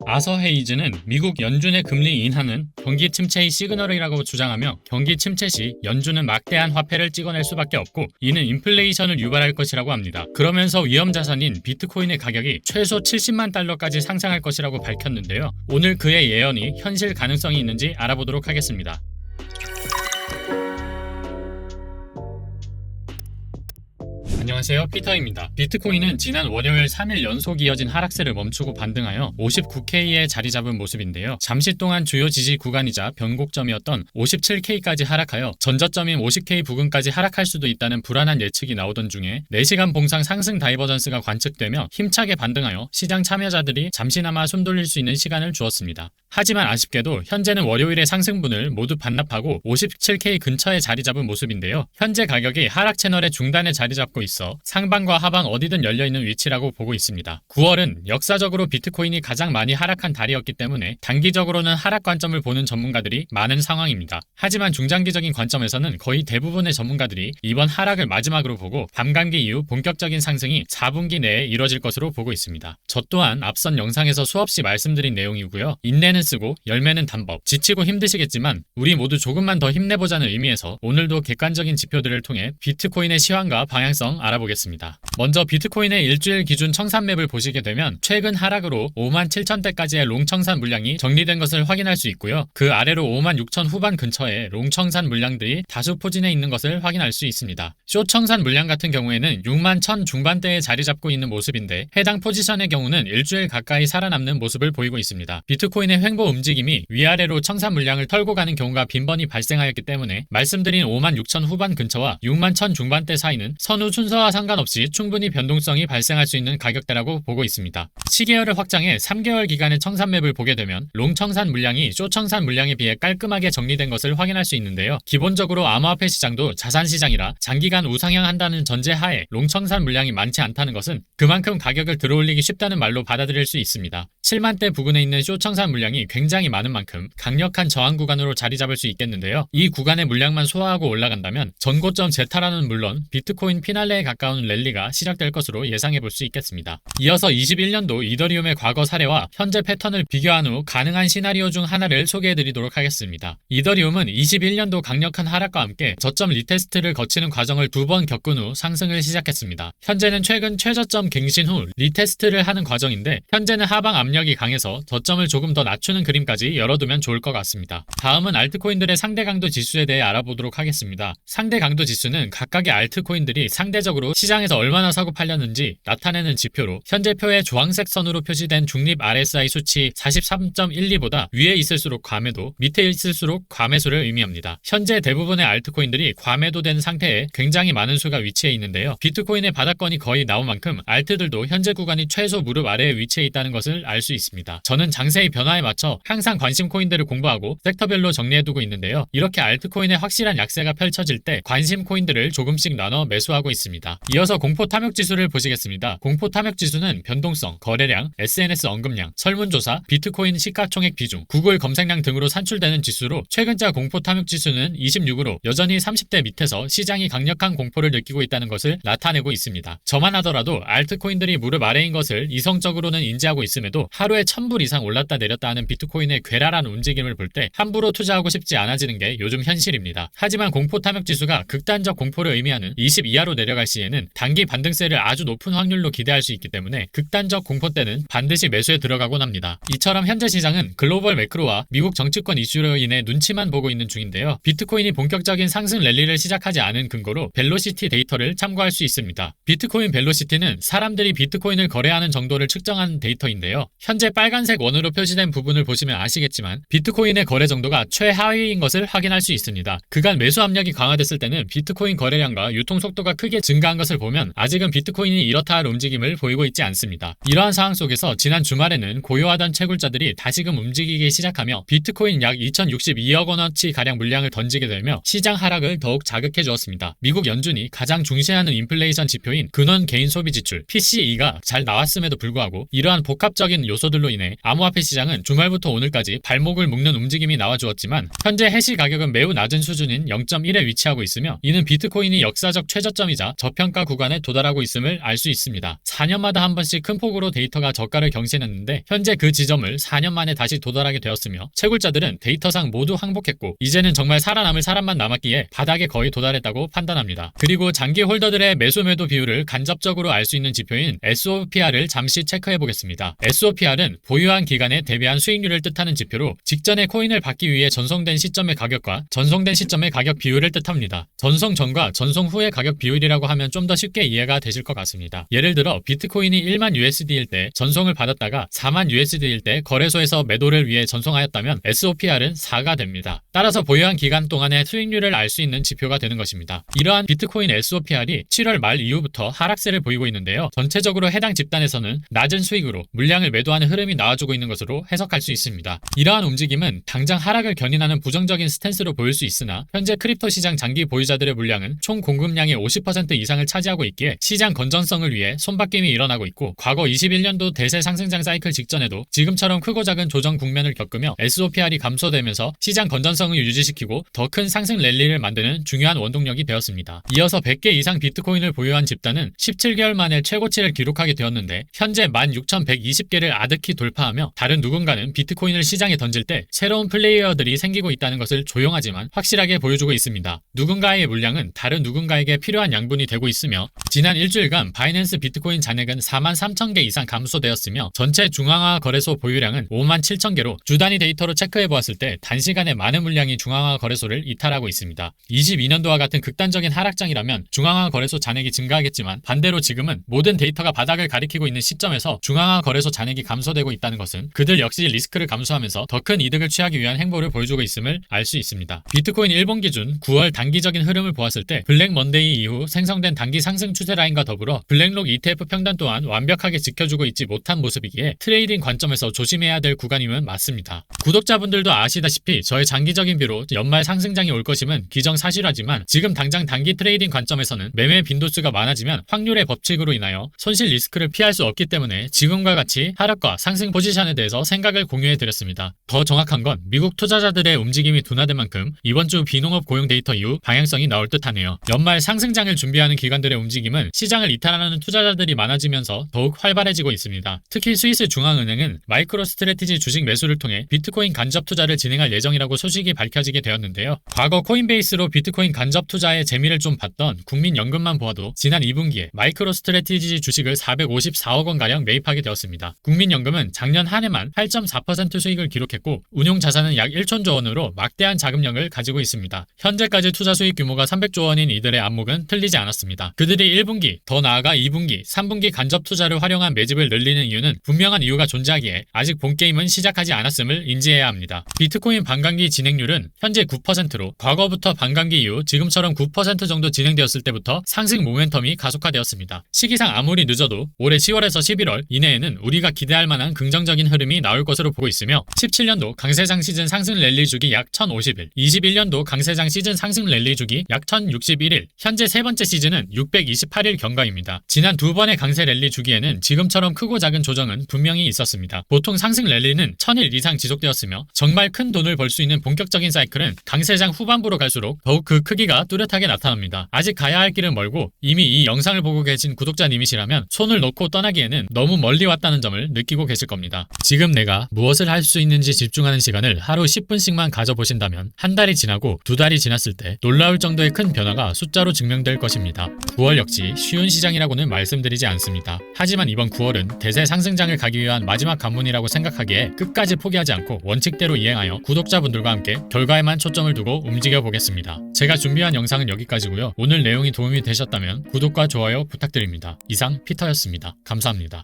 아서 헤이즈는 미국 연준의 금리 인하는 경기 침체의 시그널이라고 주장하며 경기 침체 시 연준은 막대한 화폐를 찍어낼 수밖에 없고 이는 인플레이션을 유발할 것이라고 합니다. 그러면서 위험 자산인 비트코인의 가격이 최소 70만 달러까지 상승할 것이라고 밝혔는데요. 오늘 그의 예언이 현실 가능성이 있는지 알아보도록 하겠습니다. 안녕하세요, 피터입니다. 비트코인은 지난 월요일 3일 연속 이어진 하락세를 멈추고 반등하여 59K에 자리 잡은 모습인데요. 잠시 동안 주요 지지 구간이자 변곡점이었던 57K까지 하락하여 전저점인 50K 부근까지 하락할 수도 있다는 불안한 예측이 나오던 중에 4시간 봉상 상승 다이버전스가 관측되며 힘차게 반등하여 시장 참여자들이 잠시나마 숨 돌릴 수 있는 시간을 주었습니다. 하지만 아쉽게도 현재는 월요일의 상승분을 모두 반납하고 57K 근처에 자리 잡은 모습인데요. 현재 가격이 하락 채널의 중단에 자리 잡고 있어 상방과 하방 어디든 열려있는 위치라고 보고 있습니다. 9월은 역사적으로 비트코인이 가장 많이 하락한 달이었기 때문에 단기적으로는 하락 관점을 보는 전문가들이 많은 상황입니다. 하지만 중장기적인 관점에서는 거의 대부분의 전문가들이 이번 하락을 마지막으로 보고 밤감기 이후 본격적인 상승이 4분기 내에 이뤄질 것으로 보고 있습니다. 저 또한 앞선 영상에서 수없이 말씀드린 내용이고요. 인내는 쓰고 열매는 단법. 지치고 힘드시겠지만 우리 모두 조금만 더 힘내보자는 의미에서 오늘도 객관적인 지표들을 통해 비트코인의 시황과 방향성 알아보겠습니다. 먼저 비트코인의 일주일 기준 청산맵을 보시게 되면 최근 하락으로 57,000대까지의 롱청산 물량이 정리된 것을 확인할 수 있고요. 그 아래로 56,000 후반 근처에 롱청산 물량들이 다수 포진해 있는 것을 확인할 수 있습니다. 숏청산 물량 같은 경우에는 61,000 중반대에 자리 잡고 있는 모습인데 해당 포지션의 경우는 일주일 가까이 살아남는 모습을 보이고 있습니다. 비트코인의 횡보 움직임이 위아래로 청산 물량을 털고 가는 경우가 빈번히 발생하였기 때문에 말씀드린 56,000 후반 근처와 61,000 중반대 사이는 선후 순서와 상관없이 충분히 변동성이 발생할 수 있는 가격대라고 보고 있습니다. 시계열을 확장해 3개월 기간의 청산맵을 보게 되면 롱청산 물량이 숏청산 물량에 비해 깔끔하게 정리된 것을 확인할 수 있는데요. 기본적으로 암호화폐 시장도 자산시장이라 장기간 우상향한다는 전제하에 롱청산 물량이 많지 않다는 것은 그만큼 가격을 들어올리기 쉽다는 말로 받아들일 수 있습니다. 7만대 부근에 있는 숏청산 물량이 굉장히 많은 만큼 강력한 저항 구간으로 자리 잡을 수 있겠는데요. 이 구간의 물량만 소화하고 올라간다면 전고점 제타라는 물론 비트코인 피날레에 가까운 랠리가 시작될 것으로 예상해 볼 수 있겠습니다. 이어서 21년도 이더리움의 과거 사례와 현재 패턴을 비교한 후 가능한 시나리오 중 하나를 소개해 드리도록 하겠습니다. 이더리움은 21년도 강력한 하락과 함께 저점 리테스트를 거치는 과정을 2번 겪은 후 상승을 시작했습니다. 현재는 최근 최저점 갱신 후 리테스트를 하는 과정인데 현재는 하방 압력이 강해서 저점을 조금 더 낮추는 그림까지 열어두면 좋을 것 같습니다. 다음은 알트코인들의 상대 강도 지수에 대해 알아보도록 하겠습니다. 상대 강도 지수는 각각의 알트코인들이 상대적으로 시장에서 얼마나 사고 팔렸는지 나타내는 지표로 현재 표에 주황색 선으로 표시된 중립 RSI 수치 43.12보다 위에 있을수록 과매도, 밑에 있을수록 과매수를 의미합니다. 현재 대부분의 알트코인들이 과매도된 상태에 굉장히 많은 수가 위치해 있는데요. 비트코인의 바닥권이 거의 나온 만큼 알트들도 현재 구간이 최소 무릎 아래에 위치해 있다는 것을 알 수 있습니다. 저는 장세의 변화에 맞춰 항상 관심 코인들을 공부하고 섹터별로 정리해두고 있는데요. 이렇게 알트코인의 확실한 약세가 펼쳐질 때 관심 코인들을 조금씩 나눠 매수하고 있습니다. 이어서 공포 탐욕 지수를 보시겠습니다. 공포 탐욕 지수는 변동성, 거래량, SNS 언급량, 설문조사, 비트코인 시가총액 비중, 구글 검색량 등으로 산출되는 지수로 최근자 공포 탐욕 지수는 26으로 여전히 30대 밑에서 시장이 강력한 공포를 느끼고 있다는 것을 나타내고 있습니다. 저만 하더라도 알트코인들이 무릎 아래인 것을 이성적으로는 인지하고 있음에도 하루에 1000불 이상 올랐다 내렸다 하는 비트코인의 괴랄한 움직임을 볼 때 함부로 투자하고 싶지 않아지는 게 요즘 현실입니다. 하지만 공포 탐욕 지수가 극단적 공포를 의미하는 20 이하로 내려갈 시에는 단기 반등세를 아주 높은 확률로 기대할 수 있기 때문에 극단적 공포 때는 반드시 매수에 들어가곤 합니다. 이처럼 현재 시장은 글로벌 매크로와 미국 정치권 이슈로 인해 눈치만 보고 있는 중인데요. 비트코인이 본격적인 상승 랠리를 시작하지 않은 근거로 벨로시티 데이터를 참고할 수 있습니다. 비트코인 벨로시티는 사람들이 비트코인을 거래하는 정도를 측정한 데이터인데요. 현재 빨간색 원으로 표시된 부분을 보시면 아시겠지만 비트코인의 거래 정도가 최하위인 것을 확인할 수 있습니다. 그간 매수 압력이 강화됐을 때는 비트코인 거래량과 유통 속도가 크게 증가한 것을 보면 아직은 비트코인이 이렇다 할 움직임을 보이고 있지 않습니다. 이러한 상황 속에서 지난 주말에는 고요하던 채굴자들이 다시금 움직이기 시작하며 비트코인 약 2062억 원어치 가량 물량을 던지게 되며 시장 하락을 더욱 자극해 주었습니다. 미국 연준이 가장 중시하는 인플레이션 지표인 근원 개인 소비 지출 PCE가 잘 나왔음에도 불구하고 이러한 복합적인 요소들로 인해 암호화폐 시장은 주말부터 오늘까지 발목을 묶는 움직임이 나와주었지만 현재 해시 가격은 매우 낮은 수준인 0.1에 위치하고 있으며 이는 비트코인이 역사적 최저점이자 저평 저평가 구간에 도달하고 있음을 알 수 있습니다. 4년마다 한 번씩 큰 폭으로 데이터가 저가를 경신했는데 현재 그 지점을 4년 만에 다시 도달하게 되었으며 채굴자들은 데이터상 모두 항복했고 이제는 정말 살아남을 사람만 남았기에 바닥에 거의 도달했다고 판단합니다. 그리고 장기 홀더들의 매수 매도 비율을 간접적으로 알 수 있는 지표인 SOPR을 잠시 체크해 보겠습니다. SOPR은 보유한 기간에 대비한 수익률을 뜻하는 지표로 직전에 코인을 받기 위해 전송된 시점의 가격과 전송된 시점의 가격 비율을 뜻합니다. 전송 전과 전송 후의 가격 비율이라고 하면 좀 더 쉽게 이해가 되실 것 같습니다. 예를 들어 비트코인이 1만 USD일 때 전송을 받았다가 4만 USD일 때 거래소에서 매도를 위해 전송하였다면 SOPR은 4가 됩니다. 따라서 보유한 기간 동안의 수익률을 알 수 있는 지표가 되는 것입니다. 이러한 비트코인 SOPR이 7월 말 이후부터 하락세를 보이고 있는데요. 전체적으로 해당 집단에서는 낮은 수익으로 물량을 매도하는 흐름이 나와주고 있는 것으로 해석할 수 있습니다. 이러한 움직임은 당장 하락을 견인하는 부정적인 스탠스로 보일 수 있으나 현재 크립토 시장 장기 보유자들의 물량은 총 공급량의 50% 이상을 차지하고 있기에 시장 건전성을 위해 손바뀜이 일어나고 있고 과거 21년도 대세 상승장 사이클 직전에도 지금처럼 크고 작은 조정 국면을 겪으며 SOPR이 감소되면서 시장 건전성을 유지시키고 더 큰 상승 랠리를 만드는 중요한 원동력이 되었습니다. 이어서 100개 이상 비트코인을 보유한 집단은 17개월 만에 최고치를 기록하게 되었는데 현재 16,120개를 아득히 돌파하며 다른 누군가는 비트코인을 시장에 던질 때 새로운 플레이어들이 생기고 있다는 것을 조용하지만 확실하게 보여주고 있습니다. 누군가의 물량은 다른 누군가에게 필요한 양분이 되고 있으며 지난 일주일간 바이낸스 비트코인 잔액은 43,000개 이상 감소되었으며 전체 중앙화 거래소 보유량은 57,000개로 주 단위 데이터로 체크해 보았을 때 단시간에 많은 물량이 중앙화 거래소를 이탈하고 있습니다. 22년도와 같은 극단적인 하락장이라면 중앙화 거래소 잔액이 증가하겠지만 반대로 지금은 모든 데이터가 바닥을 가리키고 있는 시점에서 중앙화 거래소 잔액이 감소되고 있다는 것은 그들 역시 리스크를 감수하면서 더 큰 이득을 취하기 위한 행보를 보여주고 있음을 알 수 있습니다. 비트코인 일본 기준 9월 단기적인 흐름을 보았을 때 블랙 먼데이 이후 생성된 단기 상승 추세 라인과 더불어 블랙록 ETF 평단 또한 완벽하게 지켜주고 있지 못한 모습이기에 트레이딩 관점에서 조심해야 될 구간임은 맞습니다. 구독자분들도 아시다시피 저의 장기적인 뷰로 연말 상승장이 올 것임은 기정사실하지만 지금 당장 단기 트레이딩 관점에서는 매매 빈도수가 많아지면 확률의 법칙으로 인하여 손실 리스크를 피할 수 없기 때문에 지금과 같이 하락과 상승 포지션에 대해서 생각을 공유해 드렸습니다. 더 정확한 건 미국 투자자들의 움직임이 둔화된 만큼 이번 주 비농업 고용 데이터 이후 방향성이 나올 듯하네요. 연말 상승장을 준비하는 기관들의 움직임은 시장을 이탈하는 투자자들이 많아지면서 더욱 활발해지고 있습니다. 특히 스위스 중앙은행은 마이크로 스트래티지 주식 매수를 통해 비트코인 간접 투자를 진행할 예정이라고 소식이 밝혀지게 되었는데요. 과거 코인베이스로 비트코인 간접 투자의 재미를 좀 봤던 국민연금만 보아도 지난 2분기에 마이크로 스트래티지 주식을 454억 원가량 매입하게 되었습니다. 국민연금은 작년 한 해만 8.4% 수익을 기록했고 운용 자산은 약 1천조 원으로 막대한 자금력을 가지고 있습니다. 현재까지 투자 수익 규모가 300조 원인 이들의 안목은 틀리지 않았습니다. 그들이 1분기, 더 나아가 2분기, 3분기 간접 투자를 활용한 매집을 늘리는 이유는 분명한 이유가 존재하기에 아직 본게임은 시작하지 않았음을 인지해야 합니다. 비트코인 반감기 진행률은 현재 9%로 과거부터 반감기 이후 지금처럼 9% 정도 진행되었을 때부터 상승 모멘텀이 가속화되었습니다. 시기상 아무리 늦어도 올해 10월에서 11월 이내에는 우리가 기대할 만한 긍정적인 흐름이 나올 것으로 보고 있으며 17년도 강세장 시즌 상승 랠리 주기 약 1,050일, 21년도 강세장 시즌 상승 랠리 주기 약 1,061일, 현재 세 번째 시즌은 628일 경과입니다. 지난 두 번의 강세 랠리 주기에는 지금처럼 크고 작은 조정은 분명히 있었습니다. 보통 상승 랠리는 1,000일 이상 지속되었으며 정말 큰 돈을 벌 수 있는 본격적인 사이클은 강세장 후반부로 갈수록 더욱 그 크기가 뚜렷하게 나타납니다. 아직 가야 할 길은 멀고 이미 이 영상을 보고 계신 구독자님이시라면 손을 놓고 떠나기에는 너무 멀리 왔다는 점을 느끼고 계실 겁니다. 지금 내가 무엇을 할 수 있는지 집중하는 시간을 하루 10분씩만 가져보신다면 한 달이 지나고 두 달이 지났을 때 놀라울 정도의 큰 변화가 숫자로 증명될 것입니다. 9월 역시 쉬운 시장이라고는 말씀드리지 않습니다. 하지만 이번 9월은 대세 상승장을 가기 위한 마지막 관문이라고 생각하기에 끝까지 포기하지 않고 원칙대로 이행하여 구독자분들과 함께 결과에만 초점을 두고 움직여 보겠습니다. 제가 준비한 영상은 여기까지고요. 오늘 내용이 도움이 되셨다면 구독과 좋아요 부탁드립니다. 이상 피터였습니다. 감사합니다.